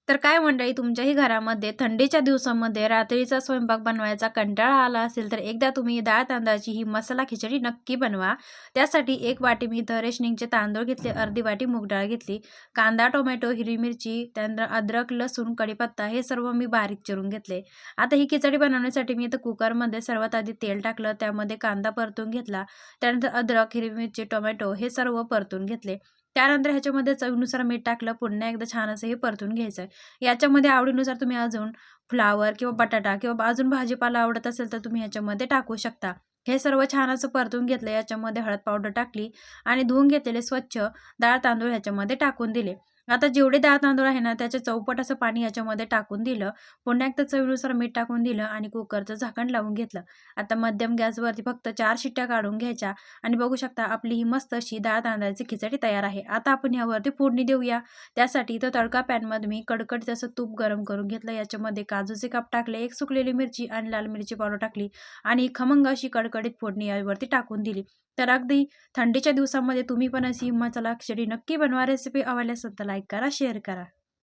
तर काय मंडळी, तुमच्याही घरामध्ये थंडीच्या दिवसामध्ये रात्रीचा स्वयंपाक बनवायचा कंटाळा आला असेल तर एकदा तुम्ही डाळ तांदळाची ही मसाला खिचडी नक्की बनवा. त्यासाठी 1 वाटी मी इथं रेशनिंगचे तांदूळ घेतले, अर्धी वाटी मूग डाळ घेतली, कांदा, टोमॅटो, हिरवी मिरची, त्यानंतर अद्रक, लसूण, कढीपत्ता हे सर्व मी बारीक चिरून घेतले. आता ही खिचडी बनवण्यासाठी मी इथं कुकरमध्ये सर्वात आधी तेल टाकलं, त्यामध्ये कांदा परतून घेतला, त्यानंतर अद्रक, हिरवी मिरची, टोमॅटो हे सर्व परतून घेतले. त्यानंतर ह्याच्यामध्ये चवीनुसार मीठ टाकलं, पुन्हा एकदा छान असं हे परतून घ्यायचं. याच्यामध्ये आवडीनुसार तुम्ही अजून फ्लावर किंवा बटाटा किंवा अजून भाजीपाला आवडत असेल तर तुम्ही ह्याच्यामध्ये टाकू शकता. हे सर्व छान असं परतून घेतलं. याच्यामध्ये हळद पावडर टाकली आणि धुवून घेतलेले स्वच्छ डाळ तांदूळ ह्याच्यामध्ये टाकून दिले. आता जेवढे डाळ तांदूळ आहे ना त्याच्या चौपट असं पाणी याच्यामध्ये टाकून दिलं. पुन्हा एकदा चवीनुसार मीठ टाकून दिलं आणि कुकरचं झाकण लावून घेतलं. आता मध्यम गॅसवरती फक्त 4 शिट्ट्या काढून घ्यायच्या आणि बघू शकता आपली ही मस्त अशी डाळ तांदळाची खिचडी तयार आहे. आता आपण ह्यावरती फोडणी देऊया. त्यासाठी इथं तडका पॅनमध्ये मी कडकडीत असं तूप गरम करून घेतलं. याच्यामध्ये काजूचे काप टाकले, 1 सुकलेली मिरची आणि लाल मिरची पावडर टाकली आणि खमंग अशी कडकडीत फोडणी यावरती टाकून दिली. तर अगदी थंडीच्या दिवसामध्ये तुम्ही पण अशी मसाला खिचडी नक्की बनवा. रेसिपी आवडली असेल तर लाईक करा, शेअर करा.